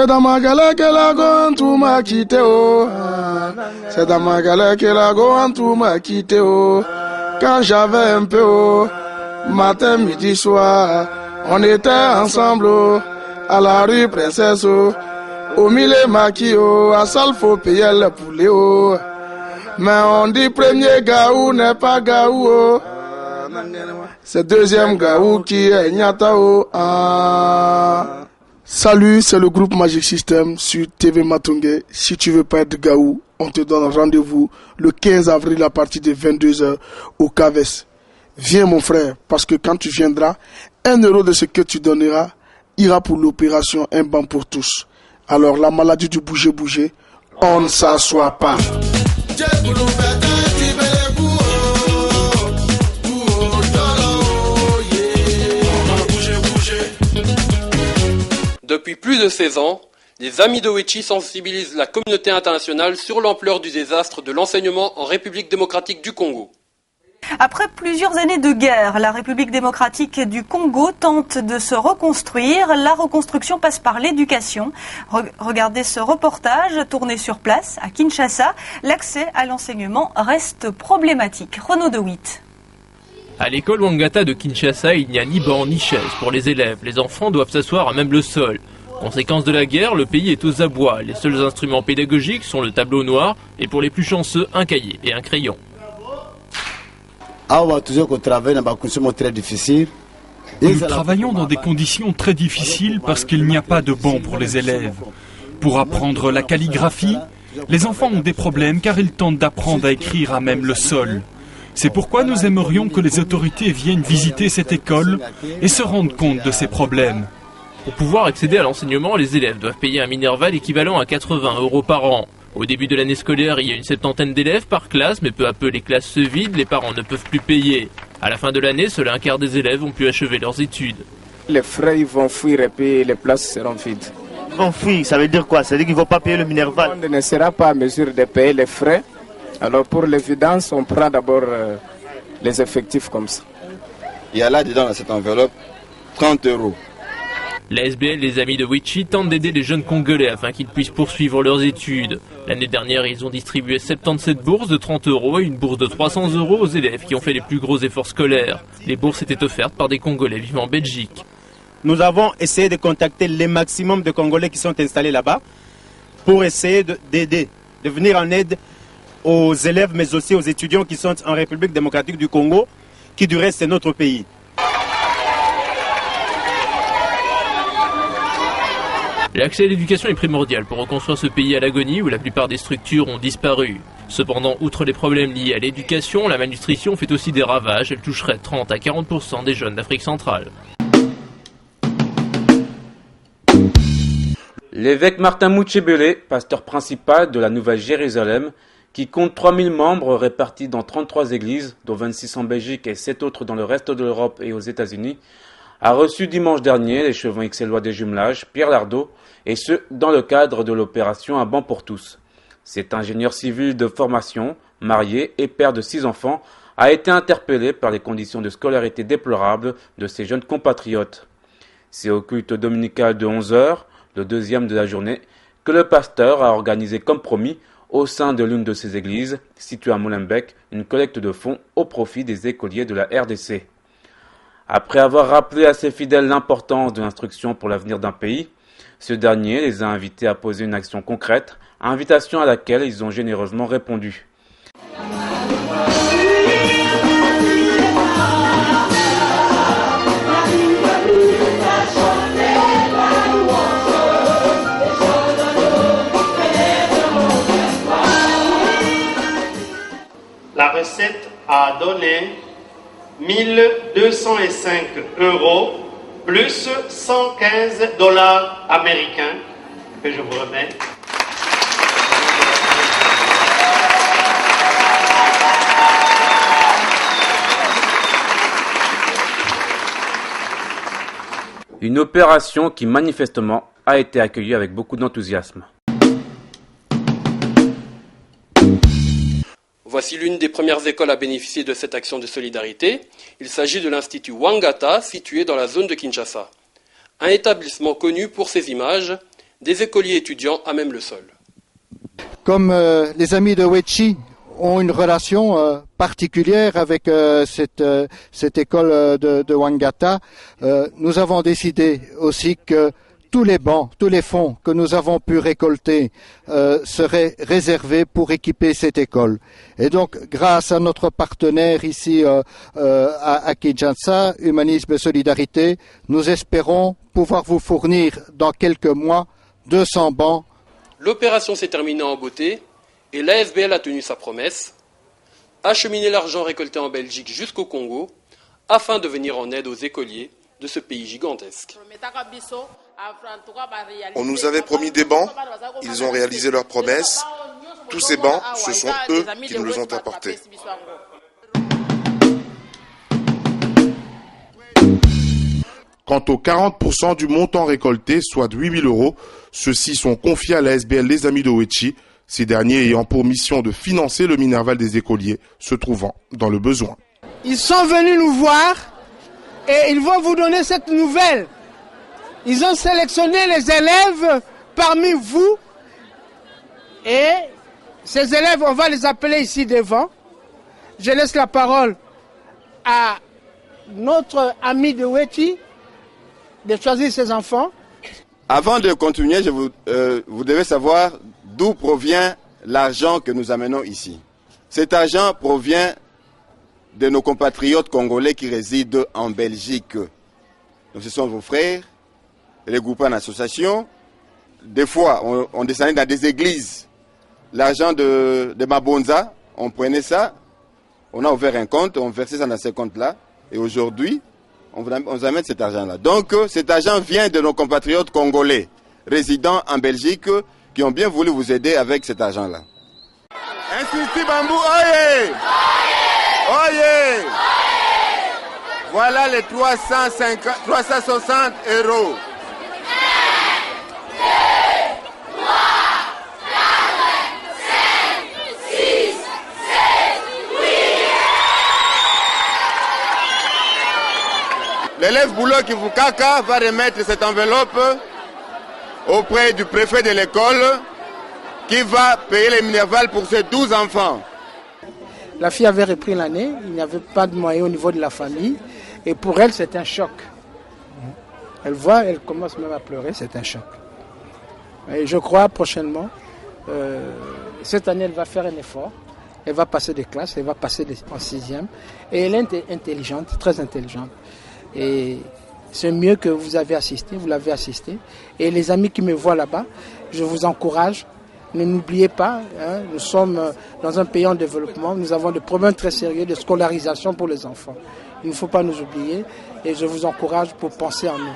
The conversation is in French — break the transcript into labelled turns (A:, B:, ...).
A: C'est dans ma galère que la gomme tout m'a quitté, oh. C'est dans ma galère que la gomme tout m'a quitté, oh. Quand j'avais un peu, oh. Matin, midi, soir, on était ensemble, oh. À la rue Princesse, oh. Au milieu maquis, oh. À salle, faut payer le poulet, oh. Mais on dit premier gaou n'est pas gaou, oh. C'est deuxième gaou qui est Nyatao. Salut, c'est le groupe Magic System sur TV Matungé. Si tu veux pas être gaou, on te donne rendez-vous le 15 avril à partir de 22h au CAVES. Viens mon frère, parce que quand tu viendras, 1 euro de ce que tu donneras ira pour l'opération Un banc pour tous. Alors la maladie du bouger, on ne s'assoit pas.
B: Depuis plus de 16 ans, les Amis de Wechi sensibilisent la communauté internationale sur l'ampleur du désastre de l'enseignement en République démocratique du Congo.
C: Après plusieurs années de guerre, la République démocratique du Congo tente de se reconstruire. La reconstruction passe par l'éducation. Regardez ce reportage tourné sur place à Kinshasa. L'accès à l'enseignement reste problématique. Renaud De Witt.
D: À l'école Wangata de Kinshasa, il n'y a ni banc ni chaise pour les élèves. Les enfants doivent s'asseoir à même le sol. Conséquence de la guerre, le pays est aux abois. Les seuls instruments pédagogiques sont le tableau noir et pour les plus chanceux, un cahier et un crayon.
E: Nous travaillons dans des conditions très difficiles parce qu'il n'y a pas de banc pour les élèves. Pour apprendre la calligraphie, les enfants ont des problèmes car ils tentent d'apprendre à écrire à même le sol. C'est pourquoi nous aimerions que les autorités viennent visiter cette école et se rendent compte de ces problèmes.
D: Pour pouvoir accéder à l'enseignement, les élèves doivent payer un minerval équivalent à 80 € par an. Au début de l'année scolaire, il y a une 70aine d'élèves par classe, mais peu à peu les classes se vident, les parents ne peuvent plus payer. À la fin de l'année, seul un quart des élèves ont pu achever leurs études.
F: Les frais ils vont fuir et puis les places seront vides.
G: Ils vont fuir, ça veut dire quoi? Ça veut dire qu'ils ne vont pas payer le minerval?
F: On ne sera pas en mesure de payer les frais. Alors pour l'évidence, on prend d'abord les effectifs comme ça.
H: Il y a là-dedans, dans cette enveloppe, 30 €.
D: La SBL, les Amis de Wechi, tente d'aider les jeunes Congolais afin qu'ils puissent poursuivre leurs études. L'année dernière, ils ont distribué 77 bourses de 30 € et une bourse de 300 € aux élèves qui ont fait les plus gros efforts scolaires. Les bourses étaient offertes par des Congolais vivant en Belgique.
G: Nous avons essayé de contacter les maximum de Congolais qui sont installés là-bas pour essayer d'aider, de venir en aide aux élèves mais aussi aux étudiants qui sont en République démocratique du Congo, qui du reste est notre pays.
D: L'accès à l'éducation est primordial pour reconstruire ce pays à l'agonie où la plupart des structures ont disparu. Cependant, outre les problèmes liés à l'éducation, la malnutrition fait aussi des ravages. Elle toucherait 30 à 40% des jeunes d'Afrique centrale.
I: L'évêque Martin Mouchebele, pasteur principal de la Nouvelle-Jérusalem, qui compte 3000 membres répartis dans 33 églises, dont 26 en Belgique et 7 autres dans le reste de l'Europe et aux États-Unis, a reçu dimanche dernier l'échevin XLois des jumelages, Pierre Lardot, et ce, dans le cadre de l'opération Un banc pour tous. Cet ingénieur civil de formation, marié et père de 6 enfants, a été interpellé par les conditions de scolarité déplorables de ses jeunes compatriotes. C'est au culte dominical de 11h, le deuxième de la journée, que le pasteur a organisé comme promis, au sein de l'une de ses églises, située à Molenbeek, une collecte de fonds au profit des écoliers de la RDC. Après avoir rappelé à ses fidèles l'importance de l'instruction pour l'avenir d'un pays, ce dernier les a invités à poser une action concrète, invitation à laquelle ils ont généreusement répondu.
J: La recette a donné 1205 € plus 115 $ américains que je vous remets.
I: Une opération qui manifestement a été accueillie avec beaucoup d'enthousiasme.
B: Voici l'une des premières écoles à bénéficier de cette action de solidarité. Il s'agit de l'Institut Wangata, situé dans la zone de Kinshasa. Un établissement connu pour ses images, des écoliers étudiants à même le sol.
K: Comme les amis de Wechi ont une relation particulière avec cette école de Wangata, nous avons décidé aussi que tous les bancs, tous les fonds que nous avons pu récolter seraient réservés pour équiper cette école. Et donc, grâce à notre partenaire ici à Kinshasa, Humanisme et Solidarité, nous espérons pouvoir vous fournir dans quelques mois 200 bancs.
B: L'opération s'est terminée en beauté et l'ASBL a tenu sa promesse, acheminer l'argent récolté en Belgique jusqu'au Congo afin de venir en aide aux écoliers de ce pays gigantesque.
L: On nous avait promis des bancs, ils ont réalisé leurs promesses. Tous ces bancs, ce sont eux qui nous les ont apportés. Quant aux 40% du montant récolté, soit 8 000 €, ceux-ci sont confiés à l'ASBL Les Amis de Wechi, ces derniers ayant pour mission de financer le Minerval des écoliers se trouvant dans le besoin.
M: Ils sont venus nous voir et ils vont vous donner cette nouvelle. Ils ont sélectionné les élèves parmi vous et ces élèves, on va les appeler ici devant. Je laisse la parole à notre ami de Wechi de choisir ses enfants.
H: Avant de continuer, vous devez savoir d'où provient l'argent que nous amenons ici. Cet argent provient de nos compatriotes congolais qui résident en Belgique. Donc ce sont vos frères, les groupes en association. Des fois, on descendait dans des églises. L'argent de Mabonza, on prenait ça, on a ouvert un compte, on versait ça dans ce compte-là. Et aujourd'hui, on vous amène cet argent-là. Donc, cet argent vient de nos compatriotes congolais, résidant en Belgique, qui ont bien voulu vous aider avec cet argent-là. Institut Bambou, oyez! Oyez! Voilà les 360 €. L'élève Boulot Kivukaka va remettre cette enveloppe auprès du préfet de l'école qui va payer les Minerval pour ses 12 enfants.
M: La fille avait repris l'année, il n'y avait pas de moyens au niveau de la famille et pour elle c'est un choc. Elle voit, elle commence même à pleurer, c'est un choc. Et je crois prochainement, cette année elle va faire un effort, elle va passer des classes, elle va passer en 6e et elle est intelligente, très intelligente. Et c'est mieux que vous l'avez assisté. Et les amis qui me voient là-bas, je vous encourage, ne n'oubliez pas, hein, nous sommes dans un pays en développement, nous avons des problèmes très sérieux de scolarisation pour les enfants. Il ne faut pas nous oublier et je vous encourage pour penser en nous.